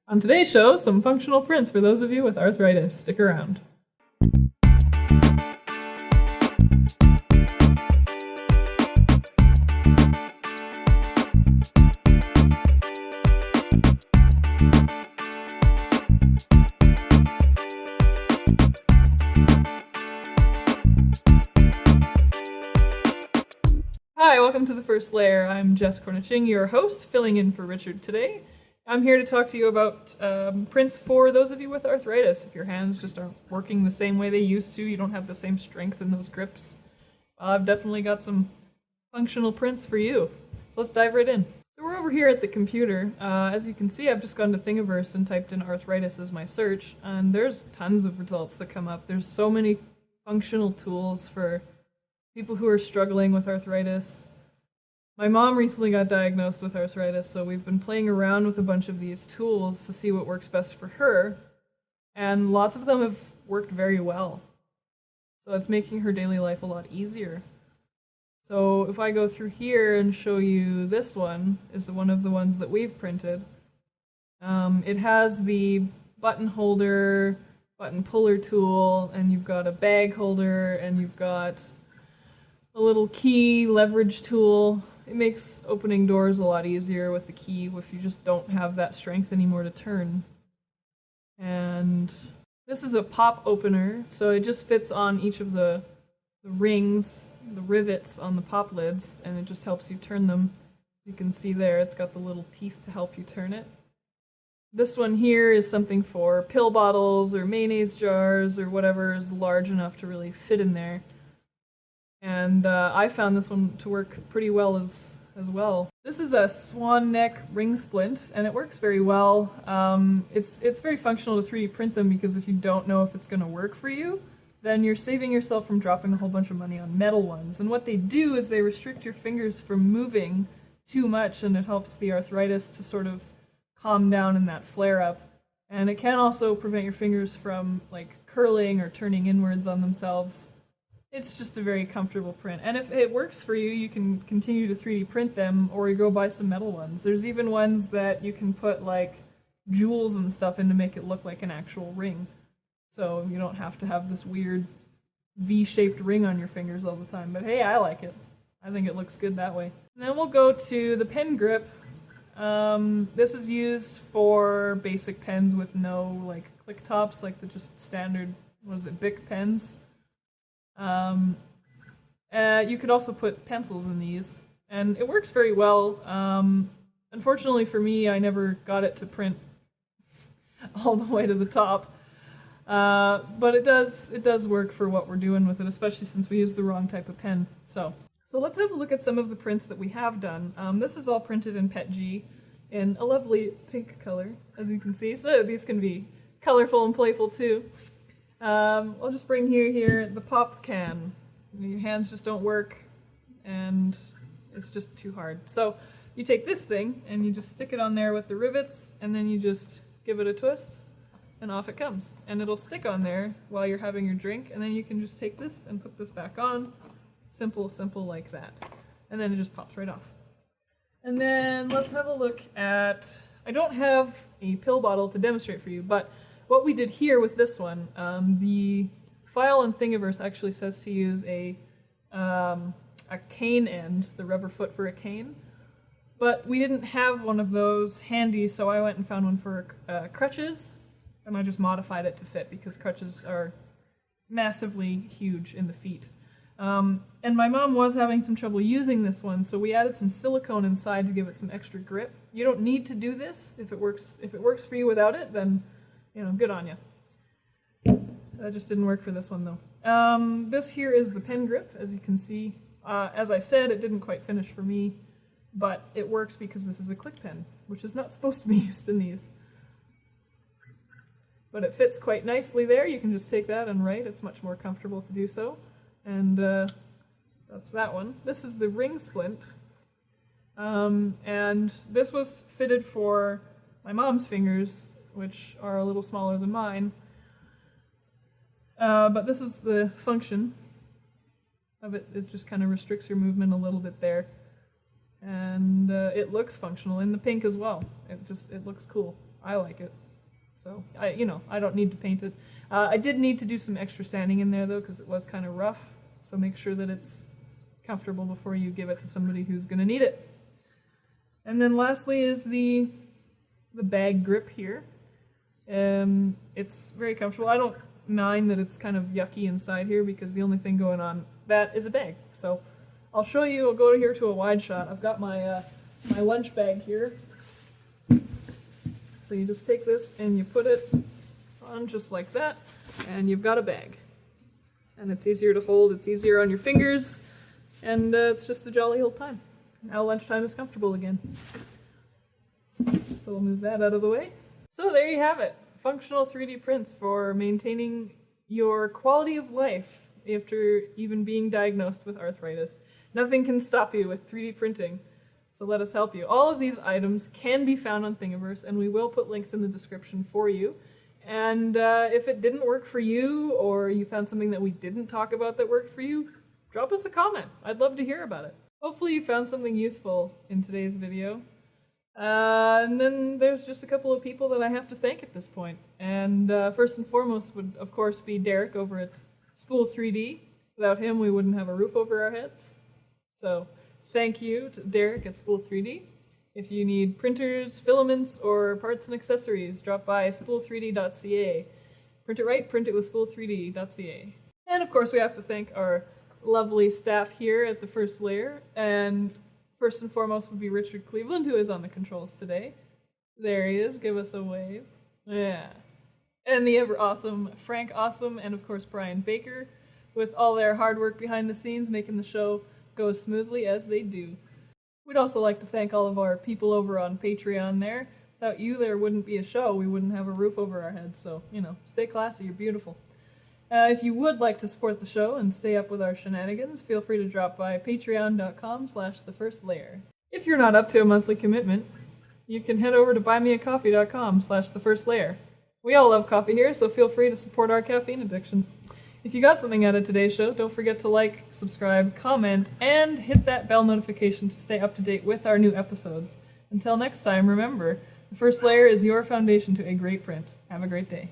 On today's show, some functional prints for those of you with arthritis. Stick around. Hi, welcome to The First Layer. I'm Jess Corniching, your host, filling in for Richard today. I'm here to talk to you about prints for those of you with arthritis. If your hands just aren't working the same way they used to, you don't have the same strength in those grips, I've definitely got some functional prints for you. So let's dive right in. So we're over here at the computer. As you can see, I've just gone to Thingiverse and typed in arthritis as my search, and there's tons of results that come up. There's so many functional tools for people who are struggling with arthritis. My mom recently got diagnosed with arthritis, so we've been playing around with a bunch of these tools to see what works best for her, and lots of them have worked very well. So it's making her daily life a lot easier. So if I go through here and show you this one, is one of the ones that we've printed. It has the button holder, button puller tool, and you've got a bag holder, and you've got a little key leverage tool. It makes opening doors a lot easier with the key if you just don't have that strength anymore to turn. And this is a pop opener, so it just fits on each of the rings, the rivets on the pop lids, and it just helps you turn them. You can see there, it's got the little teeth to help you turn it. This one here is something for pill bottles or mayonnaise jars or whatever is large enough to really fit in there. And I found this one to work pretty well as well. This is a Swan neck ring splint, and it works very well. It's very functional to 3D print them because if you don't know if it's going to work for you, then you're saving yourself from dropping a whole bunch of money on metal ones. And what they do is they restrict your fingers from moving too much, and it helps the arthritis to sort of calm down in that flare-up. And it can also prevent your fingers from like curling or turning inwards on themselves. It's just a very comfortable print. And if it works for you, you can continue to 3D print them, or you go buy some metal ones. There's even ones that you can put like jewels and stuff in to make it look like an actual ring. So you don't have to have this weird V-shaped ring on your fingers all the time. But hey, I like it. I think it looks good that way. And then we'll go to the pen grip. This is used for basic pens with no like click tops, like the just standard, Bic pens. You could also put pencils in these, and it works very well. Unfortunately for me, I never got it to print all the way to the top, but it does work for what we're doing with it, especially since we use the wrong type of pen. So let's have a look at some of the prints that we have done. This is all printed in PETG in a lovely pink color, as you can see. So these can be colorful and playful too. I'll just bring here the pop can. Your hands just don't work, and it's just too hard. So you take this thing, and you just stick it on there with the rivets, and then you just give it a twist, and off it comes. And it'll stick on there while you're having your drink, and then you can just take this and put this back on. Simple like that. And then it just pops right off. And then let's have a look at, I don't have a pill bottle to demonstrate for you, but what we did here with this one, the file in Thingiverse actually says to use a cane end, the rubber foot for a cane, but we didn't have one of those handy, so I went and found one for crutches, and I just modified it to fit because crutches are massively huge in the feet. And my mom was having some trouble using this one, so we added some silicone inside to give it some extra grip. You don't need to do this. If it works for you without it, then good on you. That just didn't work for this one though. This here is the pen grip, as you can see. As I said, it didn't quite finish for me, but it works because this is a click pen, which is not supposed to be used in these. But it fits quite nicely there. You can just take that and write. It's much more comfortable to do so. And that's that one. This is the ring splint. And this was fitted for my mom's fingers, which are a little smaller than mine. But this is the function of it. It just kind of restricts your movement a little bit there. And it looks functional in the pink as well. It looks cool. I like it. So, I don't need to paint it. I did need to do some extra sanding in there, though, because it was kind of rough. So make sure that it's comfortable before you give it to somebody who's going to need it. And then lastly is the bag grip here. It's very comfortable. I don't mind that it's kind of yucky inside here because the only thing going on that is a bag. So I'll show you. I'll go here to a wide shot. I've got my my lunch bag here. So you just take this and you put it on just like that, and you've got a bag. And it's easier to hold, it's easier on your fingers, and it's just a jolly old time. Now lunchtime is comfortable again. So we'll move that out of the way. So there you have it. Functional 3D prints for maintaining your quality of life after even being diagnosed with arthritis. Nothing can stop you with 3D printing. So let us help you. All of these items can be found on Thingiverse, and we will put links in the description for you. And if it didn't work for you, or you found something that we didn't talk about that worked for you, drop us a comment. I'd love to hear about it. Hopefully you found something useful in today's video. And then there's just a couple of people that I have to thank at this point. And first and foremost would, of course, be Derek over at Spool 3D. Without him, we wouldn't have a roof over our heads. So thank you to Derek at Spool 3D. If you need printers, filaments, or parts and accessories, drop by spool3d.ca. Print it right, print it with spool3d.ca. And of course we have to thank our lovely staff here at the First Layer. And first and foremost would be Richard Cleveland, who is on the controls today. There he is, give us a wave. Yeah. And the ever awesome Frank Awesome, and of course Brian Baker, with all their hard work behind the scenes, making the show go as smoothly as they do. We'd also like to thank all of our people over on Patreon there. Without you, there wouldn't be a show. We wouldn't have a roof over our heads. So, stay classy. You're beautiful. If you would like to support the show and stay up with our shenanigans, feel free to drop by patreon.com/thefirstlayer. If you're not up to a monthly commitment, you can head over to buymeacoffee.com/thefirstlayer. We all love coffee here, so feel free to support our caffeine addictions. If you got something out of today's show, don't forget to like, subscribe, comment, and hit that bell notification to stay up to date with our new episodes. Until next time, remember, the First Layer is your foundation to a great print. Have a great day.